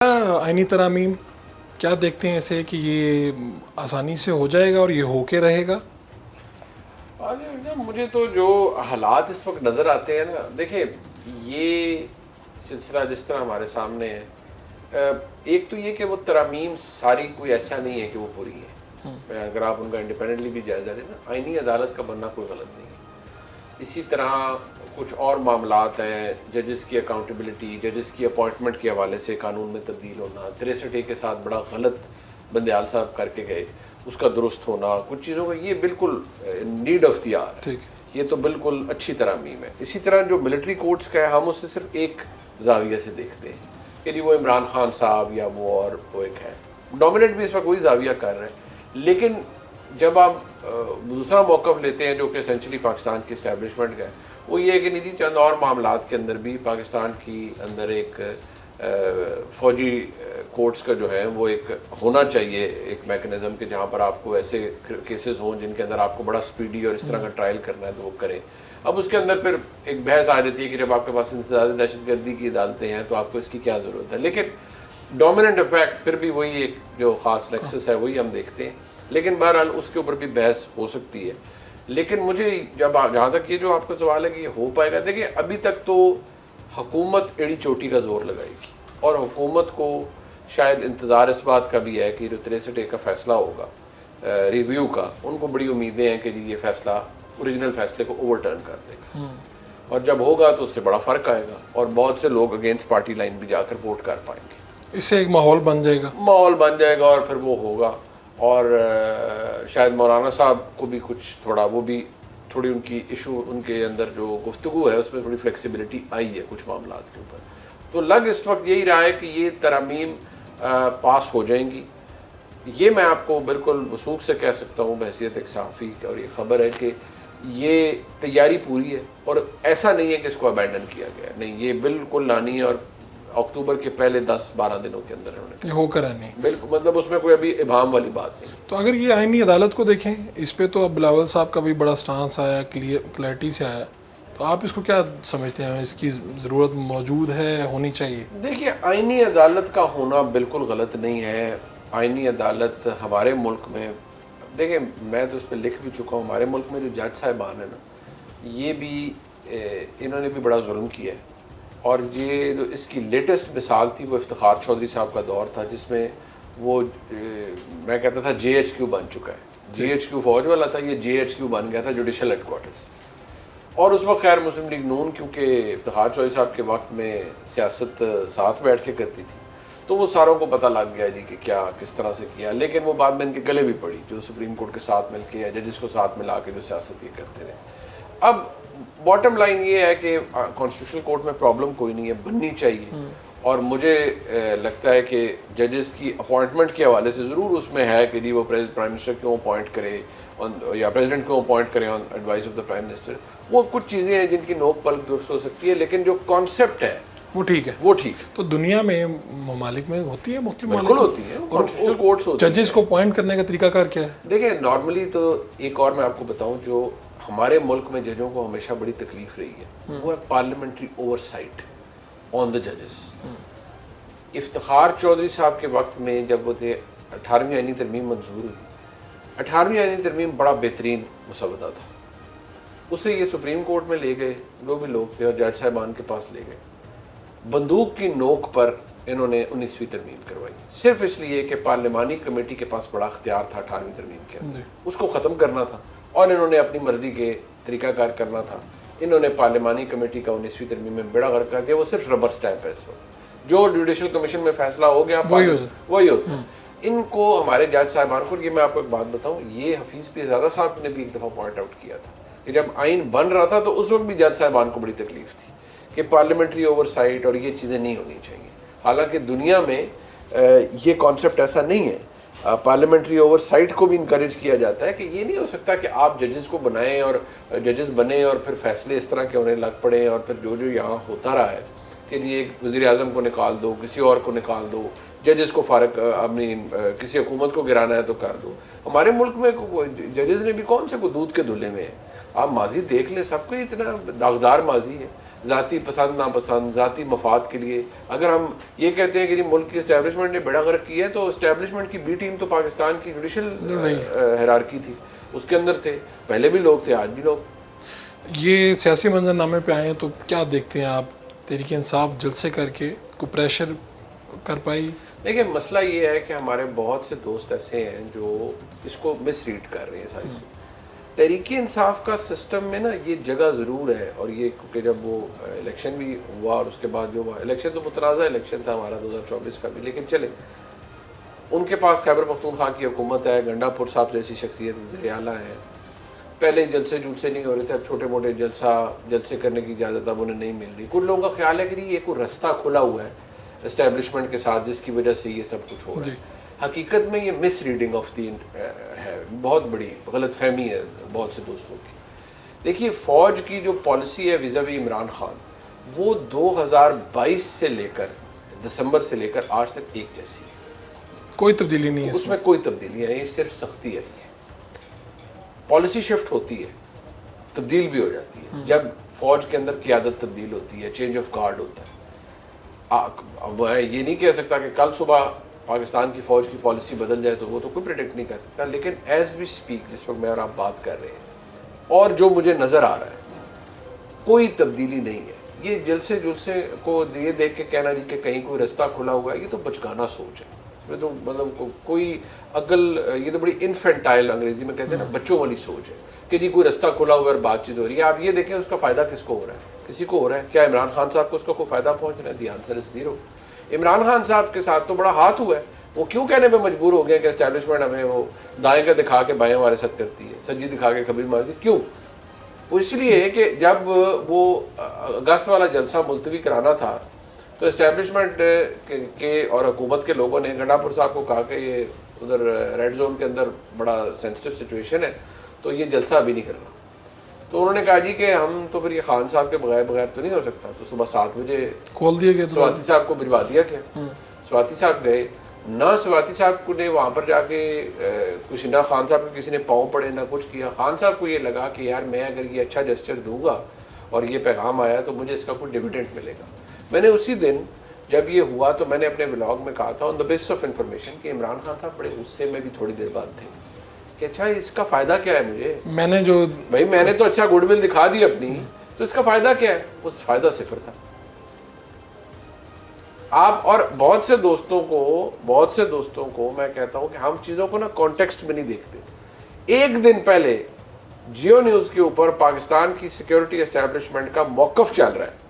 آئینی ترامیم کیا دیکھتے ہیں اسے کہ یہ آسانی سے ہو جائے گا اور یہ ہو کے رہے گا؟ مجھے تو جو حالات اس وقت نظر آتے ہیں نا، دیکھیں یہ سلسلہ جس طرح ہمارے سامنے ہے، ایک تو یہ کہ وہ ترامیم ساری کوئی ایسا نہیں ہے کہ وہ پوری ہے۔ اگر آپ ان کا انڈیپینڈنٹلی بھی جائزہ لیں نا، آئینی عدالت کا بننا کوئی غلط نہیں ہے۔ اسی طرح کچھ اور معاملات ہیں، ججز کی اکاؤنٹیبلٹی، ججز کی اپوائنٹمنٹ کے حوالے سے قانون میں تبدیل ہونا، 63A کے ساتھ بڑا غلط بندیال صاحب کر کے گئے، اس کا درست ہونا، کچھ چیزوں کا یہ بالکل نیڈ آف دی آر، یہ تو بالکل اچھی ترامیم ہے۔ اسی طرح جو ملٹری کورٹس کا ہے، ہم اسے صرف ایک زاویہ سے دیکھتے ہیں کہ وہ عمران خان صاحب یا وہ اور وہ ایک ہے، ڈومینیٹ بھی اس وقت وہی زاویہ کر رہے ہیں۔ لیکن جب آپ دوسرا موقف لیتے ہیں جو کہ اسینشلی پاکستان کی اسٹیبلشمنٹ کا ہے، وہ یہ ہے کہ نہیں چند اور معاملات کے اندر بھی پاکستان کی اندر ایک فوجی کورٹس کا جو ہے وہ ایک ہونا چاہیے ایک میکنزم کہ جہاں پر آپ کو ایسے کیسز ہوں جن کے اندر آپ کو بڑا سپیڈی اور اس طرح کا ٹرائل کرنا ہے تو وہ کریں۔ اب اس کے اندر پھر ایک بحث آ جاتی ہے کہ جب آپ کے پاس انسداد دہشت گردی کی عدالتیں ہیں تو آپ کو اس کی کیا ضرورت ہے، لیکن ڈومیننٹ افیکٹ پھر بھی وہی ایک جو خاص نیکسس ہے وہی ہم دیکھتے ہیں، لیکن بہرحال اس کے اوپر بھی بحث ہو سکتی ہے۔ لیکن مجھے جہاں تک یہ جو آپ کا سوال ہے کہ یہ ہو پائے گا، دیکھیں ابھی تک تو حکومت ایڑی چوٹی کا زور لگائے گی، اور حکومت کو شاید انتظار اس بات کا بھی ہے کہ جو 63A کا فیصلہ ہوگا ریویو کا، ان کو بڑی امیدیں ہیں کہ یہ فیصلہ اوریجنل فیصلے کو اوور ٹرن کر دے گا، اور جب ہوگا تو اس سے بڑا فرق آئے گا اور بہت سے لوگ اگینسٹ پارٹی لائن بھی جا کر ووٹ کر پائیں گے۔ اس سے ایک ماحول بن جائے گا، اور پھر وہ ہوگا، اور شاید مولانا صاحب کو بھی کچھ تھوڑا وہ بھی تھوڑی ان کی ایشو، ان کے اندر جو گفتگو ہے اس میں تھوڑی فلیکسیبلٹی آئی ہے کچھ معاملات کے اوپر، تو لگ اس وقت یہی رہا ہے کہ یہ ترامیم پاس ہو جائیں گی۔ یہ میں آپ کو بالکل وثوق سے کہہ سکتا ہوں بحیثیت ایک صحافی، اور یہ خبر ہے کہ یہ تیاری پوری ہے، اور ایسا نہیں ہے کہ اس کو ابینڈن کیا گیا ہے، نہیں، یہ بالکل لانی ہے، اور اکتوبر کے پہلے 10-12 دنوں کے اندر یہ ہو کر نہیں بالکل، مطلب اس میں کوئی ابھی ابہام والی بات نہیں۔ تو اگر یہ آئینی عدالت کو دیکھیں، اس پہ تو اب بلاول صاحب کا بھی بڑا سٹانس آیا، کلیئرٹی سے آیا، تو آپ اس کو کیا سمجھتے ہیں، اس کی ضرورت موجود ہے، ہونی چاہیے؟ دیکھیے آئینی عدالت کا ہونا بالکل غلط نہیں ہے۔ آئینی عدالت ہمارے ملک میں، دیکھیں میں تو اس پہ لکھ بھی چکا ہوں، ہمارے ملک میں جو جج صاحبان ہیں نا، یہ بھی انہوں نے بھی بڑا ظلم کیا ہے، اور یہ جو اس کی لیٹسٹ مثال تھی وہ افتخار چودھری صاحب کا دور تھا، جس میں وہ میں کہتا تھا JHQ بن چکا ہے، JHQ فوج والا تھا، یہ JHQ بن گیا تھا جوڈیشل ہیڈ کوارٹرز۔ اور اس وقت خیر مسلم لیگ نون کیونکہ افتخار چودھری صاحب کے وقت میں سیاست ساتھ بیٹھ کے کرتی تھی، تو وہ ساروں کو پتہ لگ گیا جی کہ کیا کس طرح سے کیا، لیکن وہ بعد میں ان کے گلے بھی پڑی جو سپریم کورٹ کے ساتھ مل کے یا ججز کو ساتھ ملا کے جو سیاست یہ کرتے رہے۔ اب باٹم لائن یہ ہے کہ کانسٹیٹیوشنل کورٹ میں پرابلم کوئی نہیں ہے، بننی چاہیے، اور مجھے لگتا ہے کہ ججز کی اپوائنٹمنٹ کے حوالے سے ضرور اس میں ہے کہ جی وہ پرائم منسٹر کیوں اپوائنٹ کرے یا پریزیڈنٹ کیوں اپوائنٹ کرے on advice of the prime minister, وہ کچھ چیزیں ہیں جن کی نوک پلک درست ہو سکتی ہے، لیکن جو کانسیپٹ ہے وہ ٹھیک ہے، وہ ٹھیک ہے۔ تو دنیا میں ممالک میں ہوتی ہے، مختلف بالکل ہوتی ہے، کانسٹیٹیوشنل کورٹس ہوتی ہیں۔ ججز کو اپوائنٹ کرنے کا طریقہ کار کیا ہے؟ دیکھیں نارملی تو ایک اور میں آپ کو بتاؤں جو ہمارے ملک میں ججوں کو ہمیشہ بڑی تکلیف رہی ہے، وہ ہے پارلیمنٹری اوور سائٹ آن دا ججز۔ افتخار چودھری صاحب کے وقت میں جب وہ تھے 18ویں آئینی ترمیم منظور ہوئی، 18ویں آئینی ترمیم بڑا بہترین مسودہ تھا، اسے یہ سپریم کورٹ میں لے گئے، جو بھی لوگ تھے اور جج صاحبان کے پاس لے گئے، بندوق کی نوک پر انہوں نے 19ویں ترمیم کروائی، صرف اس لیے کہ پارلیمانی کمیٹی کے پاس بڑا اختیار تھا 18ویں ترمیم کے اندر، اس کو ختم کرنا تھا، اور انہوں نے اپنی مرضی کے طریقہ کار کرنا تھا۔ انہوں نے پارلیمانی کمیٹی کا 19ویں ترمیم میں بیڑا غرق کر دیا، وہ صرف ربر سٹیمپ ہے اس وقت، جو جوڈیشل کمیشن میں فیصلہ ہو گیا وہی ہوتا ہے۔ ان کو ہمارے جج صاحبان کو، یہ میں آپ کو ایک بات بتاؤں، یہ حفیظ پیرزادہ صاحب نے بھی ایک دفعہ پوائنٹ آؤٹ کیا تھا کہ جب آئین بن رہا تھا تو اس وقت بھی جج صاحبان کو بڑی تکلیف تھی کہ پارلیمنٹری اوور سائٹ اور یہ چیزیں نہیں ہونی چاہیے، حالانکہ دنیا میں یہ کانسیپٹ ایسا نہیں ہے، پارلیمنٹری اوور سائٹ کو بھی انکریج کیا جاتا ہے کہ یہ نہیں ہو سکتا کہ آپ ججز کو بنائیں اور ججز بنیں اور پھر فیصلے اس طرح کے ہونے لگ پڑیں، اور پھر جو یہاں ہوتا رہا ہے کہ یہ وزیر اعظم کو نکال دو، کسی اور کو نکال دو، ججز کو فارغ، اپنی کسی حکومت کو گرانا ہے تو کر دو۔ ہمارے ملک میں ججز نے بھی کون سے کو دودھ کے دھلے میں ہیں، آپ ماضی دیکھ لیں، سب کو اتنا داغدار ماضی ہے، ذاتی پسند ناپسند، ذاتی مفاد کے لیے. اگر ہم یہ کہتے ہیں کہ ملک کی اسٹیبلشمنٹ نے بیڑا غرق کیا ہے، تو اسٹیبلشمنٹ کی بی ٹیم تو پاکستان کی جوڈیشل ہیرارکی تھی، اس کے اندر تھے، پہلے بھی لوگ تھے، آج بھی لوگ. یہ سیاسی منظر نامے پہ آئے ہیں تو کیا دیکھتے ہیں آپ؟ تحریک انصاف جلسے کر کے کوئی پریشر کر پائی؟ دیکھیں مسئلہ یہ ہے کہ ہمارے بہت سے دوست ایسے ہیں جو اس کو مس ریڈ کر رہے ہیں ساری چیزیں. تحریک انصاف کا سسٹم میں نا یہ جگہ ضرور ہے، اور یہ کیونکہ جب وہ الیکشن بھی ہوا اور اس کے بعد جو ہوا الیکشن تو متنازع الیکشن تھا ہمارا 2024 کا بھی، لیکن چلے ان کے پاس خیبر پختونخوا کی حکومت ہے، گنڈا پور صاحب جیسی شخصیت وزیر اعلیٰ ہیں. پہلے جلسے جلسے نہیں ہو رہے تھے، اب چھوٹے موٹے جلسے کرنے کی اجازت اب انہیں نہیں مل رہی. کچھ لوگوں کا خیال ہے کہ یہ کوئی رستہ کھلا ہوا ہے اسٹیبلشمنٹ کے ساتھ جس کی وجہ سے یہ سب کچھ ہو رہا ہے. حقیقت میں یہ مس ریڈنگ آف دی ہے، بہت بڑی غلط فہمی ہے بہت سے دوستوں کی. دیکھیے فوج کی جو پالیسی ہے ویزاوی عمران خان، وہ 2022 سے لے کر دسمبر سے لے کر آج تک ایک جیسی ہے، کوئی تبدیلی نہیں ہے اس میں کوئی تبدیلی نہیں ہے، صرف سختی ہے. پالیسی شفٹ ہوتی ہے، تبدیل بھی ہو جاتی ہے. جب فوج کے اندر قیادت تبدیل ہوتی ہے، چینج آف گارڈ ہوتا ہے. میں یہ نہیں کہہ سکتا کہ کل صبح پاکستان کی فوج کی پالیسی بدل جائے، تو وہ تو کوئی پریڈکٹ نہیں کر سکتا، لیکن ایز وی اسپیک جس وقت میں اور آپ بات کر رہے ہیں اور جو مجھے نظر آ رہا ہے کوئی تبدیلی نہیں ہے. یہ جلسے کو یہ دیکھ کے کہنا جی کہ کہیں کوئی رستہ کھلا ہوا ہے، یہ تو بچکانہ سوچ ہے. اس میں تو مطلب کوئی عقل، یہ تو بڑی انفینٹائل انگریزی میں کہتے ہیں نا، بچوں والی سوچ ہے کہ جی کوئی رستہ کھلا ہوا ہے اور بات چیت ہو رہی ہے. آپ یہ دیکھیں اس کا فائدہ کس کو ہو رہا ہے؟ کسی کو ہو رہا ہے؟ کیا عمران خان صاحب کو اس کا کوئی فائدہ پہنچ رہا ہے؟ The answer is zero. Imran Khan صاحب کے ساتھ تو بڑا ہاتھ ہوا ہے، وہ کیوں کہنے پہ مجبور ہو گئے کہ اسٹیبلشمنٹ ہمیں وہ دائیں کا دکھا کے بائیں ہمارے ساتھ کرتی ہے، سجی دکھا کے خبر مارتی. کیوں؟ وہ اس لیے کہ جب وہ اگست والا جلسہ ملتوی کرانا تھا تو اسٹیبلشمنٹ کے اور حکومت کے لوگوں نے گنڈا پور صاحب کو کہا کہ یہ ادھر ریڈ زون کے اندر بڑا سینسٹیو سچویشن ہے تو یہ جلسہ ابھی نہیں کرنا. تو انہوں نے کہا جی کہ ہم تو پھر یہ خان صاحب کے بغیر تو نہیں ہو سکتا. تو صبح 7 بجے کھول دیا گیا، سواتی صاحب کو بھجوا دیا گیا. سواتی صاحب گئے نہ، سواتی صاحب کو نے وہاں پر جا کے کچھ نہ خان صاحب کے کسی نے پاؤں پڑے نہ کچھ کیا. خان صاحب کو یہ لگا کہ یار میں اگر یہ اچھا جسچر دوں گا اور یہ پیغام آیا تو مجھے اس کا کوئی ڈیویڈنٹ ملے گا. میں نے اسی دن جب یہ ہوا تو میں نے اپنے ولاگ میں کہا تھا آن دا بیسس آف انفارمیشن کہ عمران خان صاحب بڑے غصے میں بھی تھوڑی دیر بعد تھے کہ اچھا اس کا فائدہ کیا ہے مجھے، میں نے تو اچھا گڈ ول دکھا دی اپنی، تو اس کا فائدہ کیا ہے؟ اس فائدہ صفر تھا. آپ اور بہت سے دوستوں کو میں کہتا ہوں کہ ہم چیزوں کو نا کانٹیکسٹ میں نہیں دیکھتے. ایک دن پہلے جیو نیوز کے اوپر پاکستان کی سیکیورٹی اسٹیبلشمنٹ کا موقف چل رہا ہے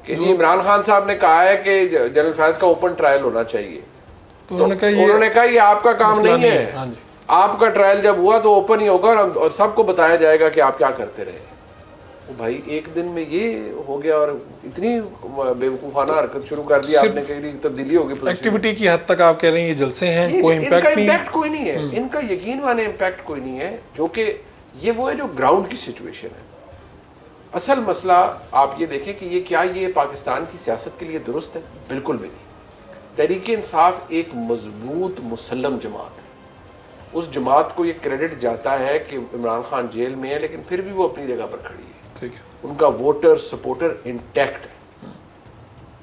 کہ جی عمران خان صاحب نے کہا ہے کہ جنرل فیض کا اوپن ٹرائل ہونا چاہیے. تو انہوں نے کہا یہ آپ کا کام نہیں ہے، آپ کا ٹرائل جب ہوا تو اوپن ہی ہوگا اور سب کو بتایا جائے گا کہ آپ کیا کرتے رہے. بھائی ایک دن میں یہ ہو گیا اور اتنی بیوقوفانہ حرکت شروع کر دی آپ نے کہ تبدیلی ہوگی. ایکٹیویٹی کی حد تک آپ کہہ رہے ہیں یہ جلسے ہیں، کوئی امپیکٹ کوئی نہیں ہے ان کا، یقین مانے امپیکٹ کوئی نہیں ہے. جو کہ یہ وہ ہے جو گراؤنڈ کی سچویشن ہے. اصل مسئلہ آپ یہ دیکھیں کہ یہ پاکستان کی سیاست کے لیے درست ہے؟ بالکل بھی نہیں. تحریک انصاف ایک مضبوط مسلم جماعت ہے. اس جماعت کو یہ کریڈٹ جاتا ہے کہ عمران خان جیل میں ہے لیکن پھر بھی وہ اپنی جگہ پر کھڑی ہے. ان کا ووٹر سپورٹر انٹیکٹ ہے.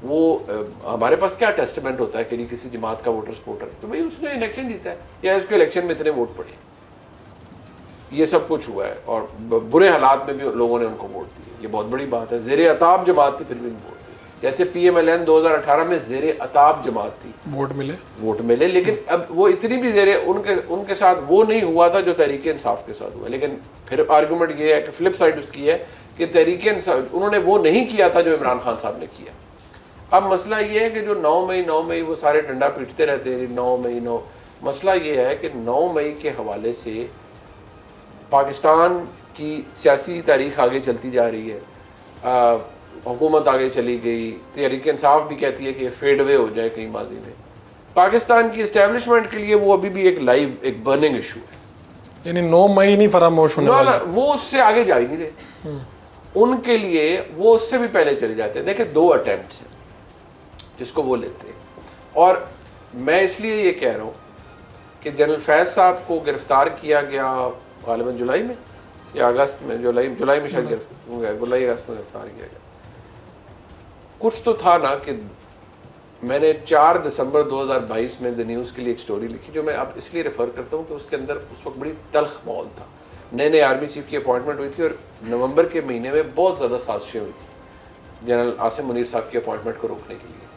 وہ ہمارے پاس کیا ٹیسٹمنٹ ہوتا ہے کہ کسی جماعت کا ووٹر سپورٹر تو بھائی اس نے الیکشن جیتا ہے یا اس کو الیکشن میں اتنے ووٹ پڑے، یہ سب کچھ ہوا ہے اور برے حالات میں بھی لوگوں نے ان کو ووٹ دیے. یہ بہت بڑی بات ہے. زیر عطاب جماعت تھی پھر بھی ووٹ دی. جیسے پی ایم ایل این 2018 میں زیر عطاب جماعت تھی، ووٹ ملے لیکن اب وہ اتنی بھی ان کے ساتھ وہ نہیں ہوا تھا جو تحریک انصاف کے ساتھ ہوا. لیکن پھر آرگومنٹ یہ ہے کہ فلپ سائڈ اس کی ہے کہ تحریک انصاف انہوں نے وہ نہیں کیا تھا جو عمران خان صاحب نے کیا. اب مسئلہ یہ ہے کہ جو 9 مئی وہ سارے ڈنڈا پیٹتے رہتے ہیں 9 مئی. مسئلہ یہ ہے کہ 9 مئی کے حوالے سے پاکستان کی سیاسی تاریخ آگے چلتی جا رہی ہے، حکومت آگے چلی گئی. تحریک انصاف بھی کہتی ہے کہ یہ فیڈ اوے ہو جائے کہیں ماضی میں. پاکستان کی اسٹیبلشمنٹ کے لیے وہ ابھی بھی ایک برننگ ایشو ہے. یعنی 9 مئی نہیں فراموش ہونے والا، وہ اس سے آگے جا ہی نہیں رہے. ان کے لیے وہ اس سے بھی پہلے چلے جاتے ہیں. دیکھیں 2 اٹیمپٹس ہیں جس کو وہ لیتے ہیں. اور میں اس لیے یہ کہہ رہا ہوں کہ جنرل فیض صاحب کو گرفتار کیا گیا غالباً جولائی میں یا اگست میں، جولائی میں شاید گرفتار، جولائی اگست میں گرفتار کیا گیا. کچھ تو تھا نا کہ میں نے 4 دسمبر 2022 میں دا نیوز کے لیے ایک سٹوری لکھی جو میں اب اس لیے ریفر کرتا ہوں کہ اس کے اندر اس وقت بڑی تلخ ماحول تھا. نئے آرمی چیف کی اپوائنٹمنٹ ہوئی تھی اور نومبر کے مہینے میں بہت زیادہ سازشیں ہوئی تھی جنرل عاصم منیر صاحب کی اپوائنٹمنٹ کو روکنے کے لیے.